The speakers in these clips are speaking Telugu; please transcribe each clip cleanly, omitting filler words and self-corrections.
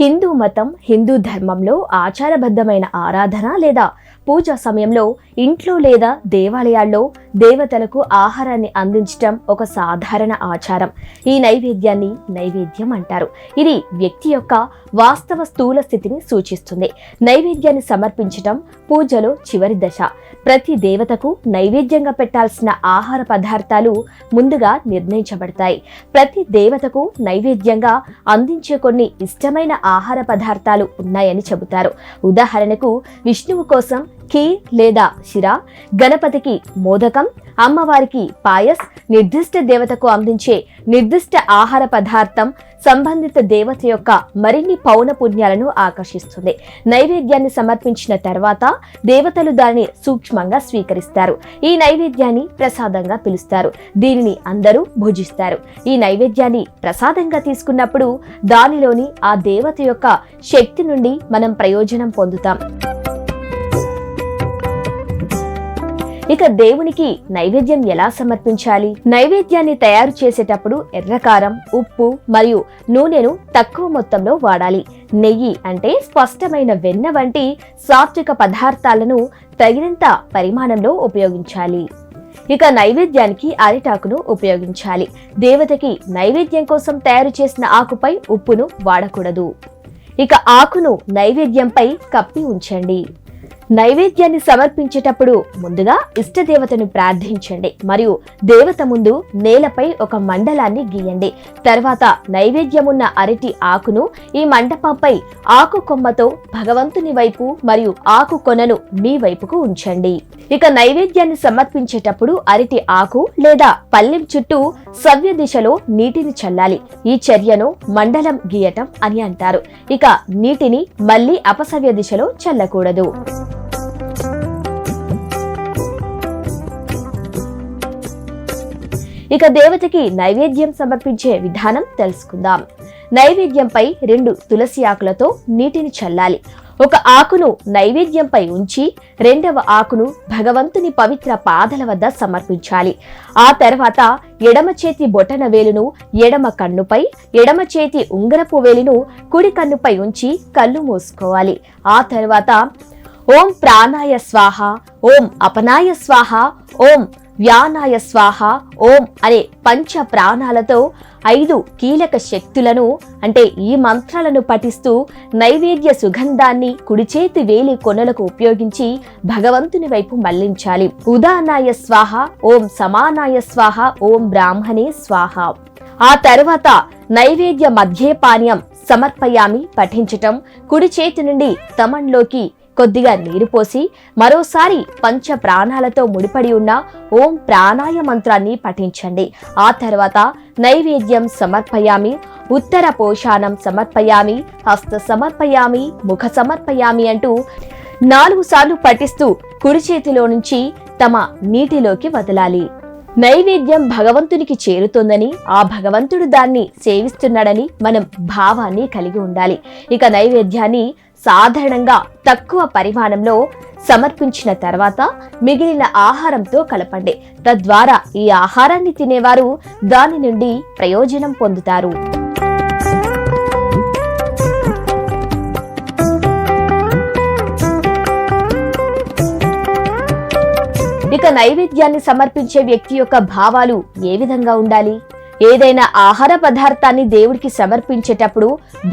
హిందూ మతం, హిందూ ధర్మంలో ఆచారబద్ధమైన ఆరాధన లేదా పూజ సమయంలో ఇంట్లో లేదా దేవాలయాల్లో దేవతలకు ఆహారాన్ని అందించడం ఒక సాధారణ ఆచారం. ఈ నైవేద్యాన్ని నైవేద్యం అంటారు. ఇది వ్యక్తి యొక్క వాస్తవ స్థూల స్థితిని సూచిస్తుంది. నైవేద్యాన్ని సమర్పించడం పూజలో చివరి దశ. ప్రతి దేవతకు నైవేద్యంగా పెట్టాల్సిన ఆహార పదార్థాలు ముందుగా నిర్ణయించబడతాయి. ప్రతి దేవతకు నైవేద్యంగా అందించే కొన్ని ఇష్టమైన ఆహార పదార్థాలు ఉన్నాయని చెబుతారు. ఉదాహరణకు విష్ణువు కోసం ఖీర్ లేదా శిరా, గణపతికి మోదకం, అమ్మవారికి పాయస్, నిర్దిష్ట దేవతకు అందించే నిర్దిష్ట ఆహార పదార్థం సంబంధిత దేవత యొక్క మరిన్ని పౌన పుణ్యాలను ఆకర్షిస్తుంది. నైవేద్యాన్ని సమర్పించిన తర్వాత దేవతలు దానిని సూక్ష్మంగా స్వీకరిస్తారు. ఈ నైవేద్యాన్ని ప్రసాదంగా పిలుస్తారు. దీనిని అందరూ భుజిస్తారు. ఈ నైవేద్యాన్ని ప్రసాదంగా తీసుకున్నప్పుడు దానిలోని ఆ దేవత యొక్క శక్తి నుండి మనం ప్రయోజనం పొందుతాం. ఇక దేవునికి నైవేద్యం ఎలా సమర్పించాలి? నైవేద్యాన్ని తయారు చేసేటప్పుడు ఎర్రకారం, ఉప్పు మరియు నూనెను తక్కువ మొత్తంలో వాడాలి. నెయ్యి అంటే స్పష్టమైన వెన్న వంటి సాత్విక పదార్థాలను తగినంత పరిమాణంలో ఉపయోగించాలి. ఇక నైవేద్యానికి అరిటాకును ఉపయోగించాలి. దేవతకి నైవేద్యం కోసం తయారు చేసిన ఆకుపై ఉప్పును వాడకూడదు. ఇక ఆకును నైవేద్యంపై కప్పి ఉంచండి. నైవేద్యాన్ని సమర్పించేటప్పుడు ముందుగా ఇష్టదేవతను ప్రార్థించండి మరియు దేవత ముందు నేలపై ఒక మండలాన్ని గీయండి. తర్వాత నైవేద్యమున్న అరటి ఆకును ఈ మండపంపై ఆకు కొమ్మతో భగవంతుని వైపు మరియు ఆకు కొనను మీ వైపుకు ఉంచండి. ఇక నైవేద్యాన్ని సమర్పించేటప్పుడు అరటి ఆకు లేదా పళ్ళెం చుట్టూ సవ్య దిశలో నీటిని చల్లాలి. ఈ చర్యను మండలం గీయటం అని అంటారు. ఇక నీటిని మళ్లీ అపసవ్య దిశలో చల్లకూడదు. ఇక దేవతకి నైవేద్యం సమర్పించే విధానం తెలుసుకుందాం. నైవేద్యంపై 2 తులసి ఆకులతో నీటిని చల్లాలి. ఒక ఆకును నైవేద్యంపై ఉంచి రెండవ ఆకును భగవంతుని పవిత్ర పాదల వద్ద సమర్పించాలి. ఆ తర్వాత ఎడమ చేతి బొటన వేలును ఎడమ కన్నుపై, ఎడమ చేతి ఉంగరపు వేలును కుడి కన్నుపై ఉంచి కళ్ళు మూసుకోవాలి. ఆ తర్వాత ఓం ప్రాణాయ స్వాహ, ఓం అపనాయ స్వాహ, ఓం వ్యానాయ స్వాహ, ఓం అనే పంచ ప్రాణాలతో 5 కీలక శక్తులను అంటే ఈ మంత్రాలను పఠిస్తూ నైవేద్య సుగంధాన్ని కుడి చేతి వేలి కొనలకు ఉపయోగించి భగవంతుని వైపు మళ్లించాలి. ఉదానాయ స్వాహ, ఓం సమానాయ స్వాహ, ఓం బ్రాహ్మణే స్వాహ. ఆ తర్వాత నైవేద్య మధ్యేపానీయం సమర్పయామి పఠించటం, కుడి చేతి నుండి తమన్లోకి కొద్దిగా నీరు పోసి మరోసారి పంచ ప్రాణాలతో ముడిపడి ఉన్న ఓం ప్రాణాయ మంత్రాన్ని పఠించండి. ఆ తర్వాత నైవేద్యం సమర్పయామి, ఉత్తర పోషాణం సమర్పయామి, హస్త సమర్పయామి, ముఖ సమర్పయామి అంటూ 4 సార్లు పఠిస్తూ కుడి చేతిలో నుంచి తమ నీటిలోకి వదలాలి. నైవేద్యం భగవంతునికి చేరుతోందని, ఆ భగవంతుడు దాన్ని సేవిస్తున్నాడని మనం భావాన్ని కలిగి ఉండాలి. ఇక నైవేద్యాన్ని సాధారణంగా తక్కువ పరిమాణంలో సమర్పించిన తర్వాత మిగిలిన ఆహారంతో కలపండి. తద్వారా ఈ ఆహారాన్ని తినేవారు దాని నుండి ప్రయోజనం పొందుతారు. ఇక నైవేద్యాన్ని సమర్పించే వ్యక్తి యొక్క భావాలు ఏ విధంగా ఉండాలి? ఏదైనా ఆహార పదార్థాన్ని దేవుడికి సమర్పించేటప్పుడు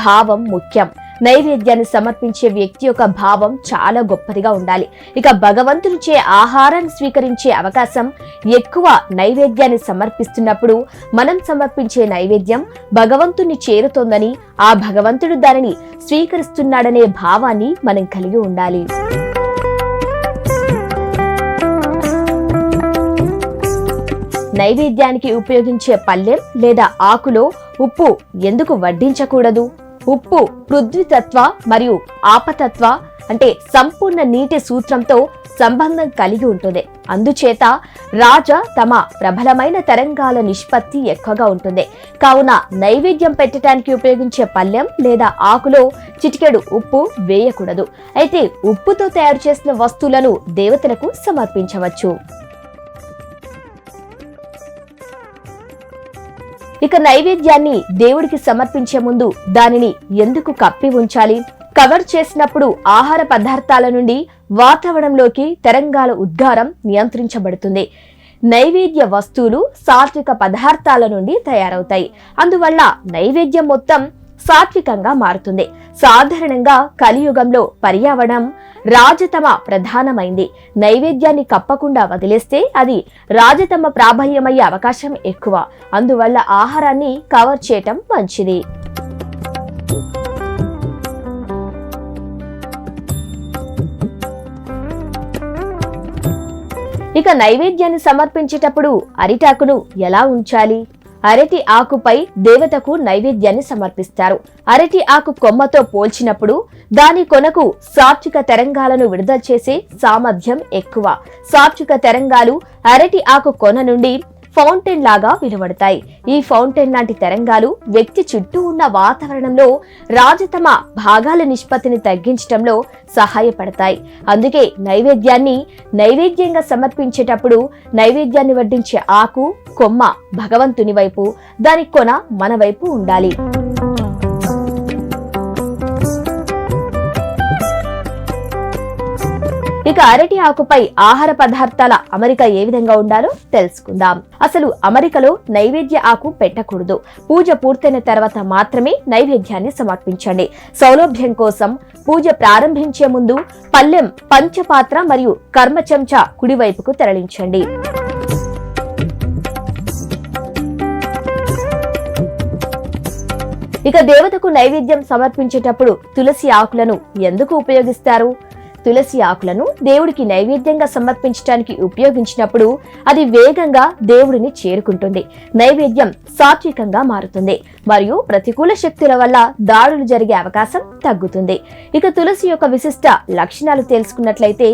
భావం ముఖ్యం. నైవేద్యాన్ని సమర్పించే వ్యక్తి యొక్క భావం చాలా గొప్పదిగా ఉండాలి. ఇక భగవంతునిచే ఆహారాన్ని స్వీకరించే అవకాశం ఎక్కువ. నైవేద్యాన్ని సమర్పిస్తున్నప్పుడు మనం సమర్పించే నైవేద్యం భగవంతుని చేరుతోందని, ఆ భగవంతుడు దానిని స్వీకరిస్తున్నాడనే భావాన్ని మనం కలిగి ఉండాలి. నైవేద్యానికి ఉపయోగించే పళ్ళెం లేదా ఆకులో ఉప్పు ఎందుకు వడ్డించకూడదు? ఉప్పు పృథ్వీతత్వ మరియు ఆపతత్వ అంటే సంపూర్ణ నీటి సూత్రంతో సంబంధం కలిగి ఉంటుంది. అందుచేత రాజ తమ ప్రబలమైన తరంగాల నిష్పత్తి ఎక్కువగా ఉంటుంది. కావున నైవేద్యం పెట్టడానికి ఉపయోగించే పళ్ళెం లేదా ఆకులో చిటికెడు ఉప్పు వేయకూడదు. అయితే ఉప్పుతో తయారు చేసిన వస్తువులను దేవతలకు సమర్పించవచ్చు. ఇక నైవేద్యాన్ని దేవుడికి సమర్పించే ముందు దానిని ఎందుకు కప్పి ఉంచాలి? కవర్ చేసినప్పుడు ఆహార పదార్థాల నుండి వాతావరణంలోకి తరంగాల ఉద్గారం నియంత్రించబడుతుంది. నైవేద్య వస్తువులు సాత్విక పదార్థాల నుండి తయారవుతాయి. అందువల్ల నైవేద్యం మొత్తం సాత్వికంగా మారుతుంది. సాధారణంగా కలియుగంలో పర్యావరణం రాజతమ ప్రధానమైంది. నైవేద్యాన్ని కప్పకుండా వదిలేస్తే అది రాజతమ ప్రాబల్యమయ్యే అవకాశం ఎక్కువ. అందువల్ల ఆహారాన్ని కవర్ చేయటం మంచిది. ఇక నైవేద్యాన్ని సమర్పించేటప్పుడు అరిటాకును ఎలా ఉంచాలి? అరటి ఆకుపై దేవతకు నైవేద్యాన్ని సమర్పిస్తారు. అరటి ఆకు కొమ్మతో పోల్చినప్పుడు దాని కొనకు సాత్విక తరంగాలను విడుదల చేసే సామర్థ్యం ఎక్కువ. సాత్విక తరంగాలు అరటి ఆకు కొన నుండి ఫౌంటైన్ లాగా వెలువడతాయి. ఈ ఫౌంటైన్ లాంటి తరంగాలు వ్యక్తి చుట్టూ ఉన్న వాతావరణంలో రాజతమ భాగాల నిష్పత్తిని తగ్గించడంలో సహాయపడతాయి. అందుకే నైవేద్యంగా సమర్పించేటప్పుడు నైవేద్యాన్ని వడ్డించే ఆకు కొమ్మ భగవంతుని వైపు, దాని కొన మన వైపు ఉండాలి. ఇక అరటి ఆకుపై ఆహార పదార్థాల అమరిక ఏ విధంగా ఉండాలో తెలుసుకుందాం. అసలు అమరికలో నైవేద్య ఆకు పెట్టకూడదు. పూజ పూర్తయిన తర్వాత మాత్రమే నైవేద్యాన్ని సమర్పించండి. సౌలభ్యం కోసం పూజ ప్రారంభించే ముందు పళ్ళెం, పంచపాత్ర మరియు కర్మ చెంచా కుడివైపుకు తరలించండి. ఇక దేవతకు నైవేద్యం సమర్పించేటప్పుడు తులసి ఆకులను ఎందుకు ఉపయోగిస్తారు? తులసి ఆకులను దేవుడికి నైవేద్యంగా సమర్పించడానికి ఉపయోగించినప్పుడు అది వేగంగా దేవుడిని చేరుకుంటుంది. నైవేద్యం సాత్వికంగా మారుతుంది మరియు ప్రతికూల శక్తుల వల్ల దాడులు జరిగే అవకాశం తగ్గుతుంది. ఇక తులసి యొక్క విశిష్ట లక్షణాలు తెలుసుకున్నట్లయితే,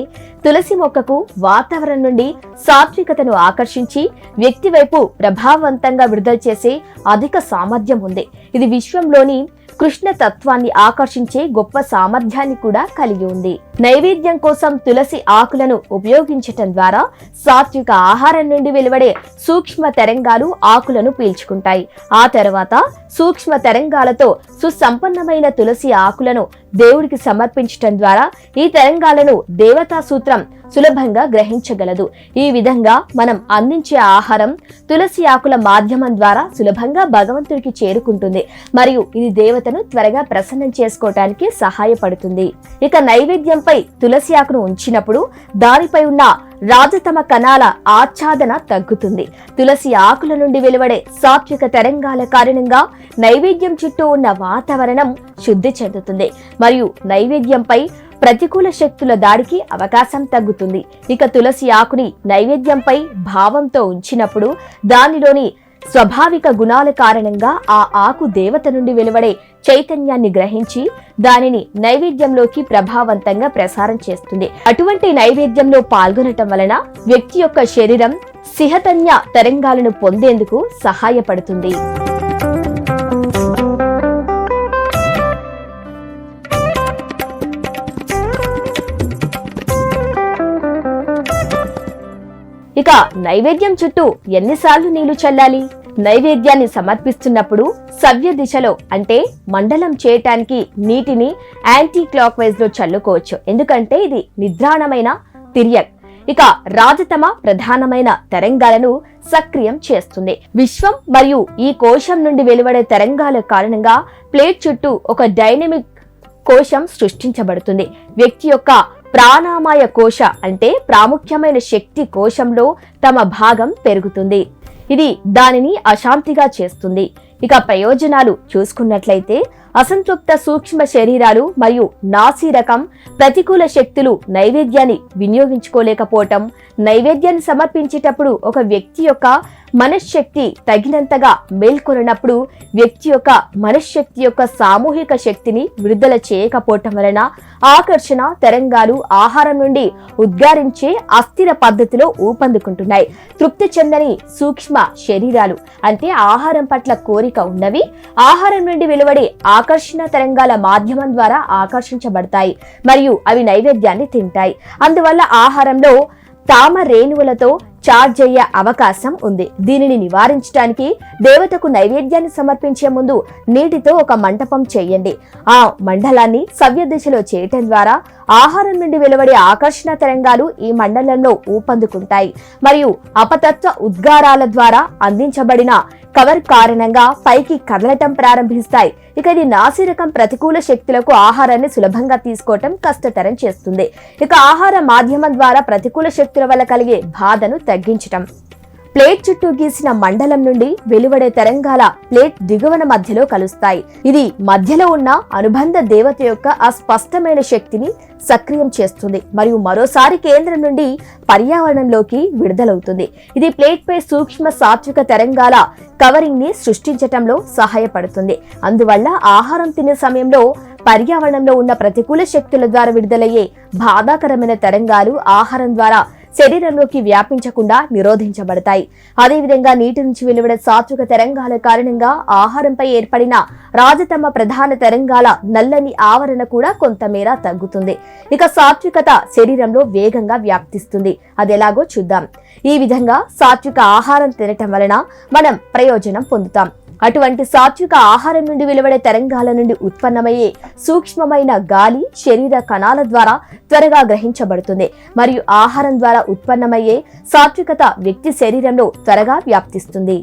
తులసి మొక్కకు వాతావరణం నుండి సాత్వికతను ఆకర్షించి వ్యక్తి వైపు ప్రభావవంతంగా విడుదల చేసే అధిక సామర్థ్యం ఉంది. ఇది విశ్వంలోని కృష్ణ తత్వాన్ని ఆకర్షించే గొప్ప సామర్థ్యాన్ని కూడా కలిగి ఉంది. నైవేద్యం కోసం తులసి ఆకులను ఉపయోగించటం ద్వారా సాత్విక ఆహారం నుండి వెలువడే సూక్ష్మ తరంగాలు ఆకులను పీల్చుకుంటాయి. ఆ తర్వాత సూక్ష్మ తరంగాలతో సుసంపన్నమైన తులసి ఆకులను దేవుడికి సమర్పించటం ద్వారా ఈ తరంగాలను దేవతా సూత్రం సులభంగా గ్రహించగలదు. ఈ విధంగా మనం అందించే ఆహారం తులసి ఆకుల మాధ్యమం ద్వారా సులభంగా భగవంతుడికి చేరుకుంటుంది మరియు ఇది దేవతను త్వరగా ప్రసన్నం చేసుకోవటానికి సహాయపడుతుంది. ఇక నైవేద్యంపై తులసి ఆకును ఉంచినప్పుడు దానిపై ఉన్న రాజతమ కణాల ఆచ్ఛాదన తగ్గుతుంది. తులసి ఆకుల నుండి వెలువడే సాత్విక తరంగాల కారణంగా నైవేద్యం చుట్టూ ఉన్న వాతావరణం శుద్ధి చెందుతుంది మరియు నైవేద్యంపై ప్రతికూల శక్తుల దాడికి అవకాశం తగ్గుతుంది. ఇక తులసి ఆకుని నైవేద్యంపై భావంతో ఉంచినప్పుడు దానిలోని స్వాభావిక గుణాల కారణంగా ఆ ఆకు దేవత నుండి వెలువడే చైతన్యాన్ని గ్రహించి దానిని నైవేద్యంలోకి ప్రభావవంతంగా ప్రసారం చేస్తుంది. అటువంటి నైవేద్యంలో పాల్గొనటం వలన వ్యక్తి యొక్క శరీరం సిహతన్య తరంగాలను పొందేందుకు సహాయపడుతుంది. ఇక నైవేద్యం చుట్టూ ఎన్నిసార్లు నీళ్లు చల్లాలి? నైవేద్యాన్ని సమర్పిస్తున్నప్పుడు సవ్య దిశలో అంటే మండలం చేయటానికి నీటిని యాంటీ క్లాక్ వైజ్ లో చల్లుకోవచ్చు. ఎందుకంటే ఇది నిద్రాణమైన తిర్యక్. ఇక రాజతమ ప్రధానమైన తరంగాలను సక్రియం చేస్తుంది. విశ్వం మరియు ఈ కోశం నుండి వెలువడే తరంగాల కారణంగా ప్లేట్ చుట్టూ ఒక డైనమిక్ కోశం సృష్టించబడుతుంది. వ్యక్తి యొక్క ప్రాణామయ కోశ అంటే ప్రాముఖ్యమైన శక్తి కోశంలో తమ భాగం పెరుగుతుంది. ఇది దానిని అశాంతిగా చేస్తుంది. ఇక ప్రయోజనాలు చూసుకున్నట్లయితే అసంతృప్త సూక్ష్మ శరీరాలు మరియు నాసీ రకం ప్రతికూల శక్తులు నైవేద్యాన్ని వినియోగించుకోలేకపోవటం, నైవేద్యాన్ని సమర్పించేటప్పుడు ఒక వ్యక్తి యొక్క మనశ్శక్తి తగినంతగా మేల్కొనప్పుడు వ్యక్తి యొక్క మనశ్శక్తి యొక్క సామూహిక శక్తిని విడుదల చేయకపోవటం వలన ఆకర్షణ తరంగాలు ఆహారం నుండి ఉద్గారించే అస్థిర పద్ధతిలో ఊపందుకుంటున్నాయి. తృప్తి చెందని సూక్ష్మ శరీరాలు అంటే ఆహారం పట్ల కోరిక ఉన్నవి ఆహారం నుండి వెలువడే ఆకర్షణ తరంగాల మాధ్యమం ద్వారా ఆకర్షించబడతాయి మరియు అవి నైవేద్యాన్ని తింటాయి. అందువల్ల ఆహారంలో తామ రేణువులతో చార్జ్ అయ్యే అవకాశం ఉంది. దీనిని నివారించడానికి దేవతకు నైవేద్యాన్ని సమర్పించే ముందు నీటితో ఒక మంటపం చేయండి. ఆ మండలాన్ని సవ్య దిశలో చేయటం ద్వారా ఆహారం నుండి వెలువడే ఆకర్షణ తరంగాలు ఈ మండలంలో ఊపందుకుంటాయి మరియు అపతత్వ ఉద్గారాల ద్వారా అందించబడిన కవర్ కారణంగా పైకి కదలటం ప్రారంభిస్తాయి. ఇక ఇది నాసిరకం ప్రతికూల శక్తులకు ఆహారాన్ని సులభంగా తీసుకోవటం కష్టతరం చేస్తుంది. ఇక ఆహార మాధ్యమం ద్వారా ప్రతికూల శక్తుల వల్ల కలిగే బాధను తగ్గించటం. ప్లేట్ చుట్టూ గీసిన మండలం నుండి వెలువడే తరంగాల ప్లేట్ దిగువన మధ్యలో కలుస్తాయి. ఇది మధ్యలో ఉన్న అనుబంధ దేవత యొక్క అస్పష్టమైన శక్తిని సక్రియం చేస్తుంది మరియు మరోసారి కేంద్రం నుండి పర్యావరణంలోకి విడుదలవుతుంది. ఇది ప్లేట్ పై సూక్ష్మ సాత్విక తరంగాల కవరింగ్ ని సృష్టించటంలో సహాయపడుతుంది. అందువల్ల ఆహారం తినే సమయంలో పర్యావరణంలో ఉన్న ప్రతికూల శక్తుల ద్వారా విడుదలయ్యే బాధాకరమైన తరంగాలు ఆహారం ద్వారా శరీరంలోకి వ్యాపించకుండా నిరోధించబడతాయి. అదేవిధంగా నీటి నుంచి వెలువడే సాత్విక తరంగాల కారణంగా ఆహారంపై ఏర్పడిన రాజతమ ప్రధాన తరంగాల నల్లని ఆవరణ కూడా కొంతమేర తగ్గుతుంది. ఇక సాత్వికత శరీరంలో వేగంగా వ్యాప్తిస్తుంది. అదెలాగో చూద్దాం. ఈ విధంగా సాత్విక ఆహారం తినటం వలన మనం ప్రయోజనం పొందుతాం. అటువంటి సాత్విక ఆహారం నుండి వెలువడే తరంగాల నుండి ఉత్పన్నమయ్యే సూక్ష్మమైన గాలి శరీర కణాల ద్వారా త్వరగా గ్రహించబడుతుంది మరియు ఆహారం ద్వారా ఉత్పన్నమయ్యే సాత్వికత వ్యక్తి శరీరంలో త్వరగా వ్యాప్తిస్తుంది.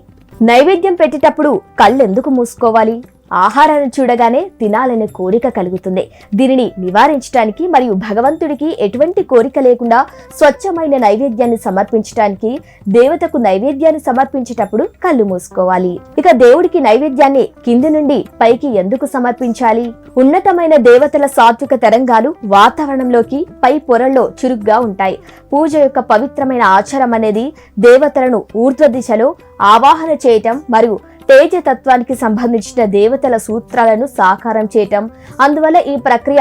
నైవేద్యం పెట్టేటప్పుడు కళ్ళెందుకు మూసుకోవాలి? ఆహారాన్ని చూడగానే తినాలనే కోరిక కలుగుతుంది. దీనిని నివారించడానికి మరియు భగవంతుడికి ఎటువంటి కోరిక లేకుండా స్వచ్ఛమైన నైవేద్యాన్ని సమర్పించడానికి దేవతకు నైవేద్యాన్ని సమర్పించేటప్పుడు కళ్ళు మూసుకోవాలి. ఇక దేవుడికి నైవేద్యాన్ని కింది నుండి పైకి ఎందుకు సమర్పించాలి? ఉన్నతమైన దేవతల సాత్విక తరంగాలు వాతావరణంలోకి పై పొరల్లో చురుగ్గా ఉంటాయి. పూజ యొక్క పవిత్రమైన ఆచారం అనేది దేవతలను ఊర్ధ్వ దిశలో ఆవాహన చేయటం మరియు తేజతత్వానికి సంబంధించిన దేవతల సూత్రాలను సాకారం చేయటం. అందువల్ల ఈ ప్రక్రియ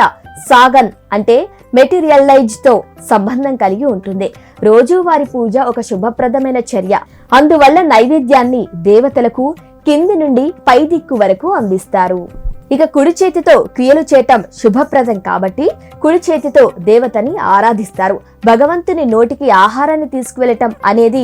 సాగన్ అంటే మెటీరియలైజ్ తో సంబంధం కలిగి ఉంటుంది. రోజువారి పూజ ఒక శుభప్రదమైన చర్య. అందువల్ల నైవేద్యాన్ని దేవతలకు కింది నుండి పై దిక్కు వరకు అందిస్తారు. ఇక కుడి చేతితో క్రియలు చేయటం శుభప్రదం కాబట్టి కుడి చేతితో దేవతని ఆరాధిస్తారు. భగవంతుని నోటికి ఆహారాన్ని తీసుకువెళ్ళటం అనేది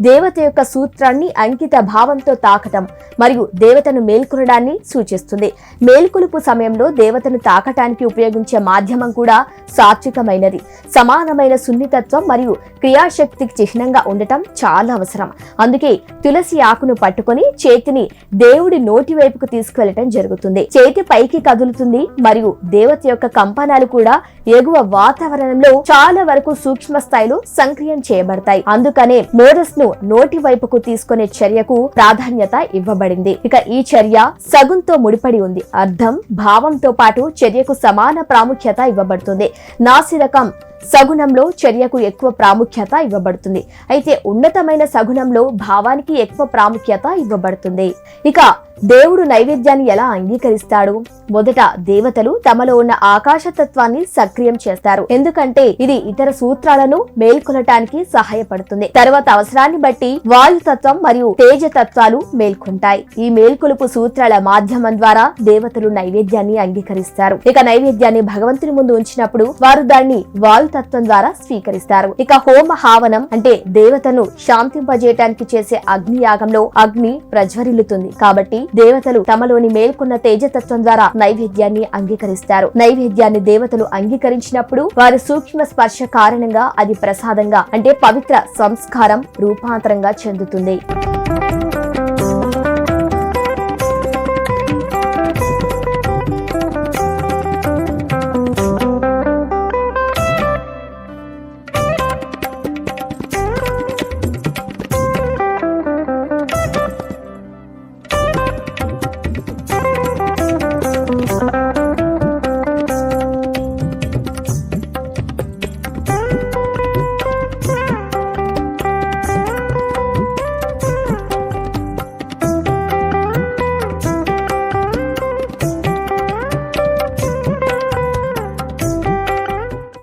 దేవత యొక్క సూత్రాన్ని అంకిత భావంతో తాకటం మరియు దేవతను మేల్కొనడాన్ని సూచిస్తుంది. మేల్కొలుపు సమయంలో దేవతను తాకటానికి ఉపయోగించే మాధ్యమం కూడా సాత్వికమైనది. సమానమైన సున్నితత్వం మరియు క్రియాశక్తికి చిహ్నంగా ఉండటం చాలా అవసరం. అందుకే తులసి ఆకును పట్టుకొని చేతిని దేవుడి నోటి వైపుకు తీసుకువెళ్ళటం జరుగుతుంది. చేతి పైకి కదులుతుంది మరియు దేవత యొక్క కంపనాలు కూడా ఎగువ వాతావరణంలో చాలా వరకు సూక్ష్మ స్థాయిలో సంక్రియం చేయబడతాయి. అందుకనే మోరస్ ను నోటి వైపుకు తీసుకునే చర్యకు ప్రాధాన్యత ఇవ్వబడింది. ఇక ఈ చర్య సగుంతో ముడిపడి ఉంది. అర్థం భావంతో పాటు చర్యకు సమాన ప్రాముఖ్యత ఇవ్వబడుతుంది. నాసిరకం సగుణంలో చర్యకు ఎక్కువ ప్రాముఖ్యత ఇవ్వబడుతుంది. అయితే ఉన్నతమైన సగుణంలో భావానికి ఎక్కువ ప్రాముఖ్యత ఇవ్వబడుతుంది. ఇక దేవుడు నైవేద్యాన్ని ఎలా అంగీకరిస్తాడు? మొదట దేవతలు తమలో ఉన్న ఆకాశతత్వాన్ని సక్రియం చేస్తారు. ఎందుకంటే ఇది ఇతర సూత్రాలను మేల్కొనటానికి సహాయపడుతుంది. తర్వాత అవసరాన్ని బట్టి వాయుతత్వం మరియు తేజతత్వాలు మేల్కొంటాయి. ఈ మేల్కొలుపు సూత్రాల మాధ్యమం ద్వారా దేవతలు నైవేద్యాన్ని అంగీకరిస్తారు. ఇక నైవేద్యాన్ని భగవంతుని ముందు ఉంచినప్పుడు వారు దాన్ని వాయుతత్వం ద్వారా స్వీకరిస్తారు. ఇక హోమ హావనం అంటే దేవతను శాంతింపజేయటానికి చేసే అగ్నియాగంలో అగ్ని ప్రజ్వరిల్లుతుంది. కాబట్టి దేవతలు తమలోని మేల్కొన్న తేజతత్వం ద్వారా నైవేద్యాన్ని అంగీకరిస్తారు. నైవేద్యాన్ని దేవతలు అంగీకరించినప్పుడు వారి సూక్ష్మ స్పర్శ కారణంగా అది ప్రసాదంగా అంటే పవిత్ర సంస్కారం రూపాంతరంగా చెందుతుంది.